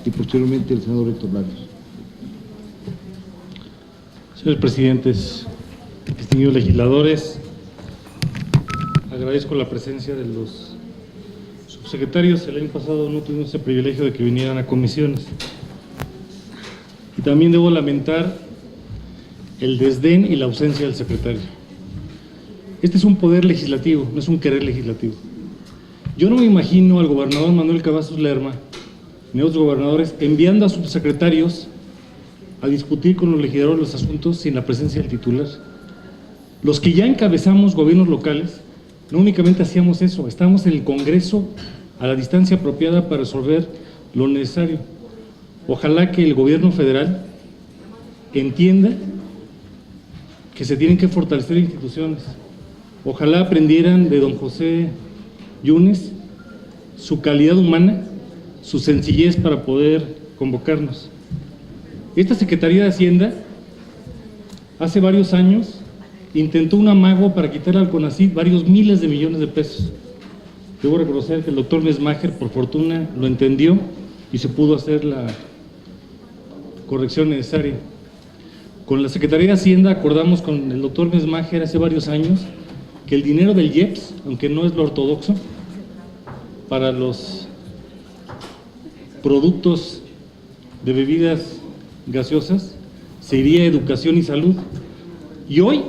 y posteriormente el senador Héctor Larios. Señores presidentes, distinguidos legisladores, agradezco la presencia de los subsecretarios. El año pasado no tuvimos ese privilegio de que vinieran a comisiones. Y también debo lamentar el desdén y la ausencia del secretario. Este es un poder legislativo, no es un querer legislativo. Yo no me imagino al gobernador Manuel Cavazos Lerma ni a otros gobernadores enviando a subsecretarios a discutir con los legisladores los asuntos sin la presencia del titular. Los que ya encabezamos gobiernos locales, no únicamente hacíamos eso, estábamos en el Congreso a la distancia apropiada para resolver lo necesario. Ojalá que el gobierno federal entienda que se tienen que fortalecer instituciones. Ojalá aprendieran de don José Yunes su calidad humana, su sencillez para poder convocarnos. Esta Secretaría de Hacienda hace varios años intentó un amago para quitarle al CONACYT varios miles de millones de pesos. Debo reconocer que el doctor Mesmacher, por fortuna, lo entendió y se pudo hacer la corrección necesaria. Con la Secretaría de Hacienda acordamos con el doctor Mesmacher hace varios años que el dinero del IEPS, aunque no es lo ortodoxo, para los productos de bebidas gaseosas, se iría a educación y salud. Y hoy,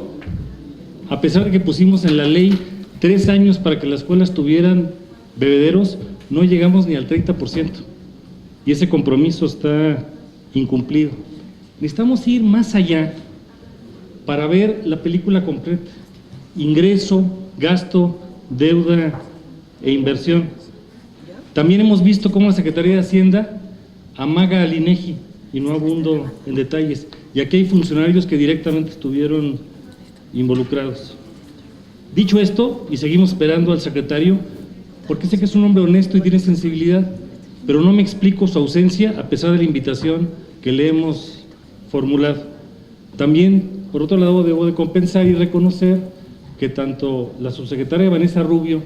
a pesar de que pusimos en la ley 3 años para que las escuelas tuvieran bebederos, no llegamos ni al 30%. Y ese compromiso está incumplido. Necesitamos ir más allá para ver la película completa. Ingreso, gasto, deuda e inversión. También hemos visto cómo la Secretaría de Hacienda amaga al INEGI, y no abundo en detalles. Y aquí hay funcionarios que directamente estuvieron involucrados. Dicho esto, y seguimos esperando al secretario, porque sé que es un hombre honesto y tiene sensibilidad, pero no me explico su ausencia a pesar de la invitación que le hemos formulado. También, por otro lado, debo de compensar y reconocer que tanto la subsecretaria Vanessa Rubio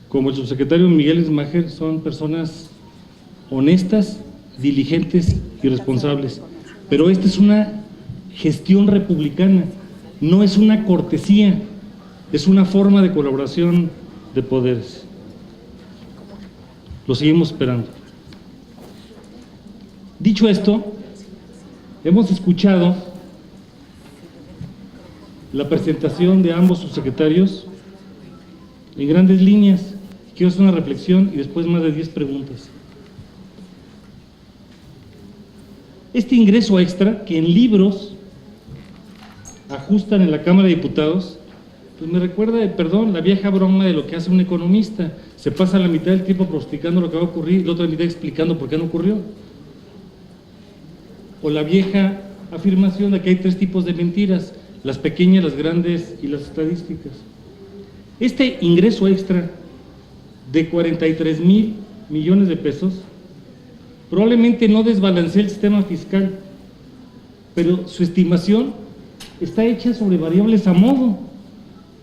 como el subsecretario Miguel Mesmacher son personas honestas, diligentes y responsables. Pero esta es una gestión republicana, no es una cortesía, es una forma de colaboración de poderes. Lo seguimos esperando. Dicho esto, hemos escuchado la presentación de ambos subsecretarios en grandes líneas. Quiero hacer una reflexión y después más de 10 preguntas. Este ingreso extra que en libros ajustan en la Cámara de Diputados, pues me recuerda, la vieja broma de lo que hace un economista. Se pasa la mitad del tiempo pronosticando lo que va a ocurrir y la otra mitad explicando por qué no ocurrió. O la vieja afirmación de que hay 3 tipos de mentiras: las pequeñas, las grandes y las estadísticas. Este ingreso extra de 43,000 millones de pesos probablemente no desbalancea el sistema fiscal, pero su estimación está hecha sobre variables a modo,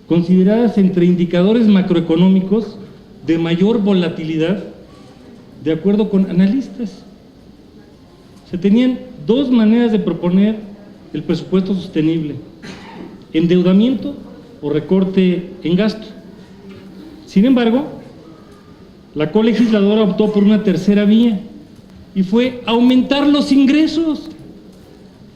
consideradas entre indicadores macroeconómicos de mayor volatilidad, de acuerdo con analistas. Se tenían 2 maneras de proponer el presupuesto sostenible: endeudamiento o recorte en gasto. Sin embargo, la colegisladora optó por una tercera vía y fue aumentar los ingresos.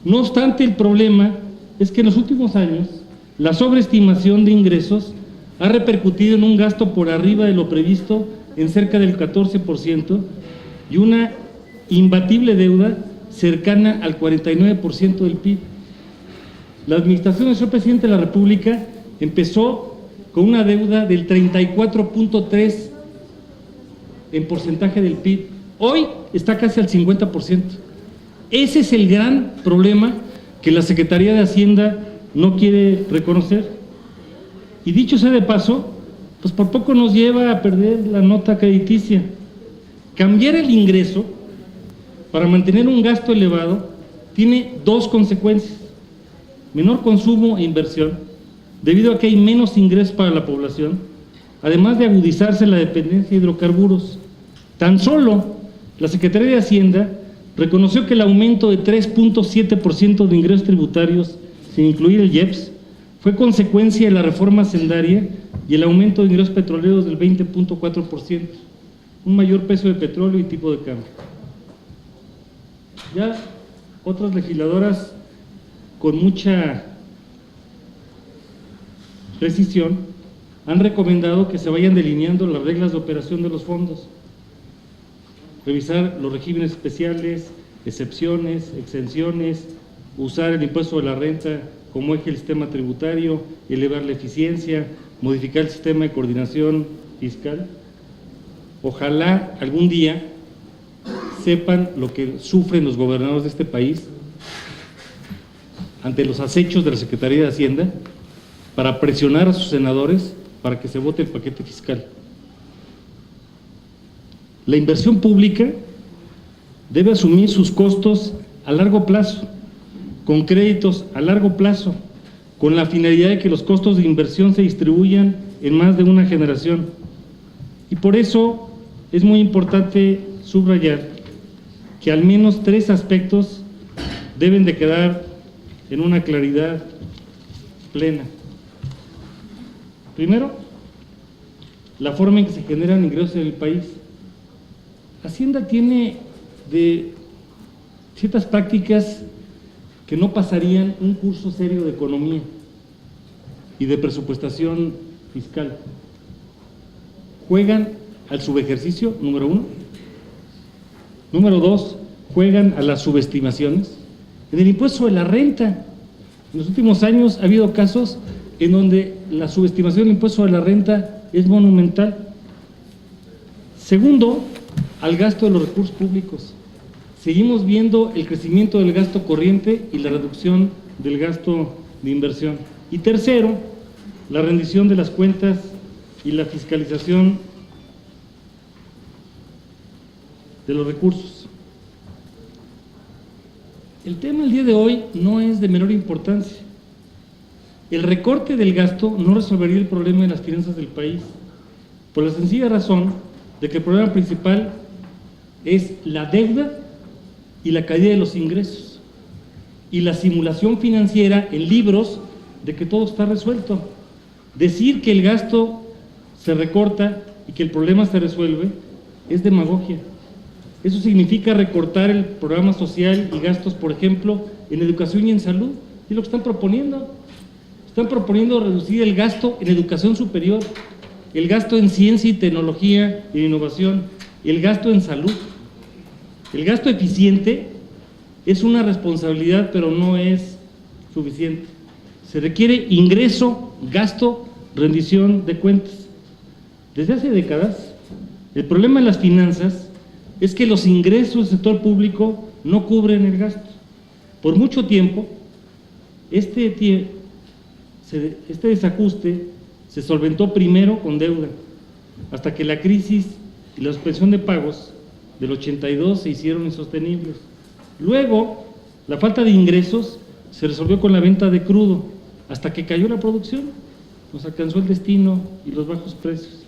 No obstante, el problema es que en los últimos años la sobreestimación de ingresos ha repercutido en un gasto por arriba de lo previsto en cerca del 14% y una imbatible deuda cercana al 49% del PIB. La administración del señor presidente de la República empezó con una deuda del 34.3% en porcentaje del PIB. Hoy está casi al 50%. Ese es el gran problema que la Secretaría de Hacienda no quiere reconocer. Y dicho sea de paso, pues por poco nos lleva a perder la nota crediticia. Cambiar el ingreso para mantener un gasto elevado tiene 2 consecuencias: menor consumo e inversión, debido a que hay menos ingresos para la población, además de agudizarse la dependencia de hidrocarburos. Tan solo la Secretaría de Hacienda reconoció que el aumento de 3.7% de ingresos tributarios, sin incluir el IEPS, fue consecuencia de la reforma hacendaria y el aumento de ingresos petroleros del 20.4%, un mayor peso de petróleo y tipo de cambio. Ya otras legisladoras, con mucha precisión, han recomendado que se vayan delineando las reglas de operación de los fondos, revisar los regímenes especiales, excepciones, exenciones, usar el impuesto de la renta como eje del sistema tributario, elevar la eficiencia, modificar el sistema de coordinación fiscal. Ojalá algún día sepan lo que sufren los gobernadores de este país ante los acechos de la Secretaría de Hacienda para presionar a sus senadores para que se vote el paquete fiscal. La inversión pública debe asumir sus costos a largo plazo, con créditos a largo plazo, con la finalidad de que los costos de inversión se distribuyan en más de una generación. Y por eso es muy importante subrayar que al menos 3 aspectos deben de quedar en una claridad plena. Primero, la forma en que se generan ingresos en el país. Hacienda tiene de ciertas prácticas que no pasarían un curso serio de economía y de presupuestación fiscal. Juegan al subejercicio, número 1. Número 2, juegan a las subestimaciones. En el impuesto de la renta, en los últimos años ha habido casos en donde la subestimación del impuesto de la renta es monumental. Segundo, al gasto de los recursos públicos. Seguimos viendo el crecimiento del gasto corriente y la reducción del gasto de inversión. Y tercero, la rendición de las cuentas y la fiscalización de los recursos. El tema del día de hoy no es de menor importancia. El recorte del gasto no resolvería el problema de las finanzas del país, por la sencilla razón de que el problema principal es la deuda y la caída de los ingresos y la simulación financiera en libros de que todo está resuelto. Decir que el gasto se recorta y que el problema se resuelve es demagogia. Eso significa recortar el programa social y gastos, por ejemplo, en educación y en salud. Es lo que están proponiendo. Están proponiendo reducir el gasto en educación superior, el gasto en ciencia y tecnología e innovación, el gasto en salud. El gasto eficiente es una responsabilidad, pero no es suficiente. Se requiere ingreso, gasto, rendición de cuentas. Desde hace décadas, el problema de las finanzas es que los ingresos del sector público no cubren el gasto. Por mucho tiempo, este desajuste se solventó primero con deuda, hasta que la crisis y la suspensión de pagos del 82 se hicieron insostenibles. Luego, la falta de ingresos se resolvió con la venta de crudo, hasta que cayó la producción, nos alcanzó el destino y los bajos precios.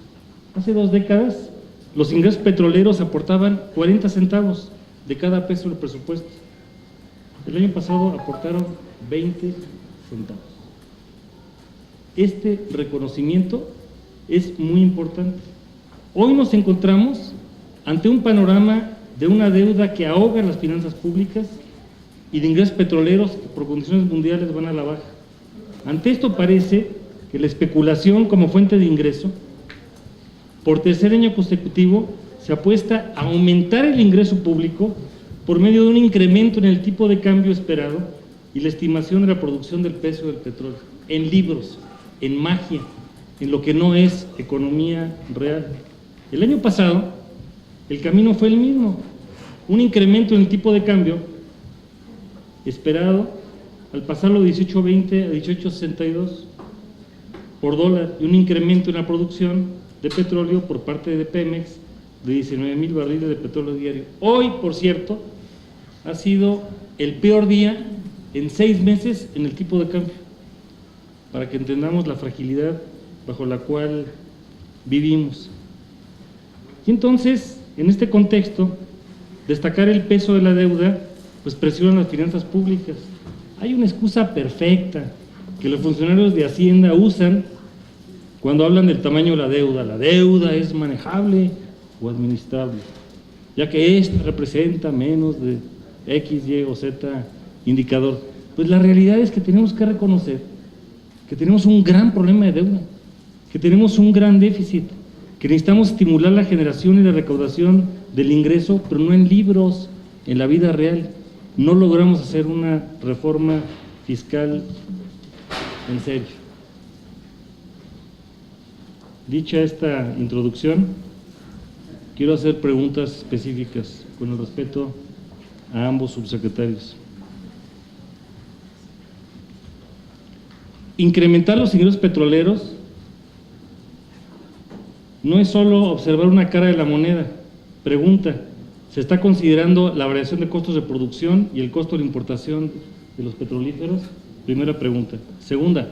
Hace 2 décadas, los ingresos petroleros aportaban 40 centavos de cada peso del presupuesto. El año pasado aportaron 20 centavos. Este reconocimiento es muy importante. Hoy nos encontramos ante un panorama de una deuda que ahoga las finanzas públicas y de ingresos petroleros que por condiciones mundiales van a la baja. Ante esto parece que la especulación como fuente de ingreso, por tercer año consecutivo, se apuesta a aumentar el ingreso público por medio de un incremento en el tipo de cambio esperado y la estimación de la producción del precio del petróleo, en libros, en magia, en lo que no es economía real. El año pasado, el camino fue el mismo, un incremento en el tipo de cambio esperado al pasarlo de 18.20 a 18.62 por dólar y un incremento en la producción de petróleo por parte de Pemex de 19,000 barriles de petróleo diario. Hoy, por cierto, ha sido el peor día en 6 meses en el tipo de cambio, para que entendamos la fragilidad bajo la cual vivimos. Y entonces, en este contexto, Destacar el peso de la deuda, pues presiona las finanzas públicas. Hay una excusa perfecta que los funcionarios de Hacienda usan cuando hablan del tamaño de la deuda. La deuda es manejable o administrable, ya que esto representa menos de X, Y o Z indicador. Pues la realidad es que tenemos que reconocer que tenemos un gran problema de deuda, que tenemos un gran déficit, que necesitamos estimular la generación y la recaudación del ingreso, pero no en libros, en la vida real. No logramos hacer una reforma fiscal en serio. Dicha esta introducción, quiero hacer preguntas específicas con el respeto a ambos subsecretarios. Incrementar los ingresos petroleros no es solo observar una cara de la moneda. Pregunta, ¿se está considerando la variación de costos de producción y el costo de la importación de los petrolíferos? Primera pregunta. Segunda,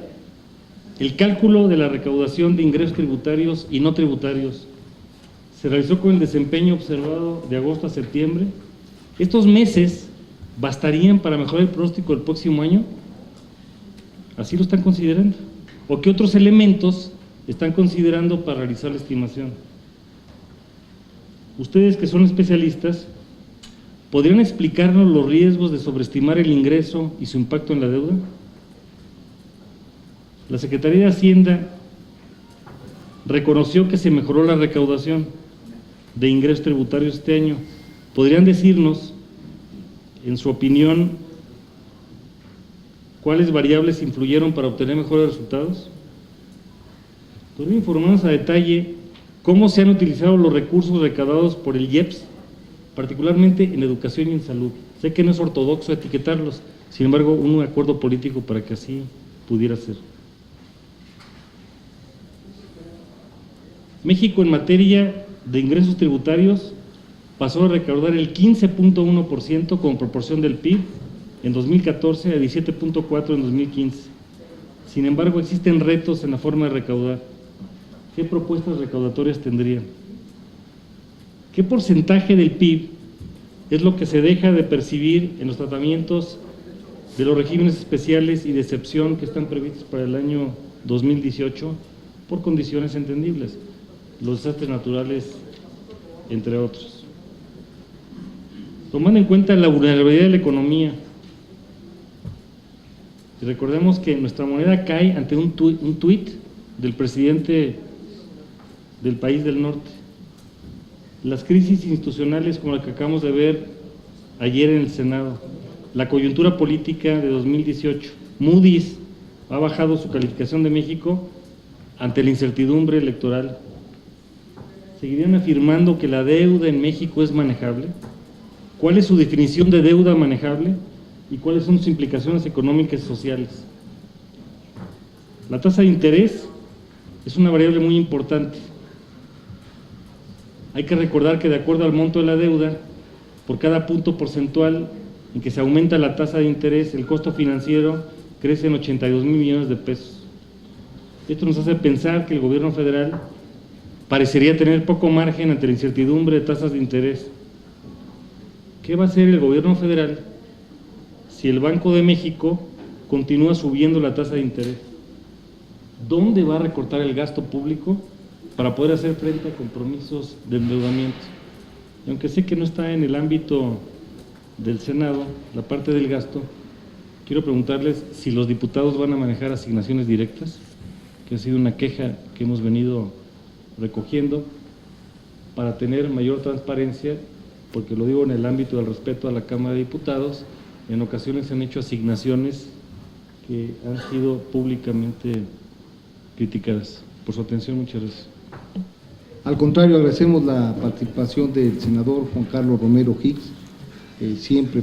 el cálculo de la recaudación de ingresos tributarios y no tributarios se realizó con el desempeño observado de agosto a septiembre. ¿Estos meses bastarían para mejorar el pronóstico del próximo año? ¿Así lo están considerando? ¿O qué otros elementos están considerando para realizar la estimación? Ustedes que son especialistas, ¿podrían explicarnos los riesgos de sobreestimar el ingreso y su impacto en la deuda? La Secretaría de Hacienda reconoció que se mejoró la recaudación de ingresos tributarios este año. ¿Podrían decirnos, en su opinión, cuáles variables influyeron para obtener mejores resultados? ¿Podrían informarnos a detalle cómo se han utilizado los recursos recaudados por el IEPS, particularmente en educación y en salud? Sé que no es ortodoxo etiquetarlos, sin embargo, un acuerdo político para que así pudiera ser. México, en materia de ingresos tributarios, pasó a recaudar el 15.1% como proporción del PIB en 2014 a 17.4% en 2015. Sin embargo, existen retos en la forma de recaudar. ¿Qué propuestas recaudatorias tendrían? ¿Qué porcentaje del PIB es lo que se deja de percibir en los tratamientos de los regímenes especiales y de excepción que están previstos para el año 2018 por condiciones entendibles, los desastres naturales, entre otros? Tomando en cuenta la vulnerabilidad de la economía, y recordemos que nuestra moneda cae ante un tuit del presidente del país del norte. Las crisis institucionales como la que acabamos de ver ayer en el Senado, la coyuntura política de 2018, Moody's ha bajado su calificación de México ante la incertidumbre electoral. ¿Seguirían afirmando que la deuda en México es manejable? ¿Cuál es su definición de deuda manejable? ¿Y cuáles son sus implicaciones económicas y sociales? La tasa de interés es una variable muy importante. Hay que recordar que de acuerdo al monto de la deuda, por cada punto porcentual en que se aumenta la tasa de interés, el costo financiero crece en 82,000 millones de pesos. Esto nos hace pensar que el gobierno federal parecería tener poco margen ante la incertidumbre de tasas de interés. ¿Qué va a hacer el gobierno federal si el Banco de México continúa subiendo la tasa de interés? ¿Dónde va a recortar el gasto público para poder hacer frente a compromisos de endeudamiento? Y aunque sé que no está en el ámbito del Senado, la parte del gasto, quiero preguntarles si los diputados van a manejar asignaciones directas, que ha sido una queja que hemos venido recogiendo, para tener mayor transparencia, porque lo digo en el ámbito del respeto a la Cámara de Diputados. En ocasiones se han hecho asignaciones que han sido públicamente criticadas. Por su atención, muchas gracias. Al contrario, agradecemos la participación del senador Juan Carlos Romero Hicks, siempre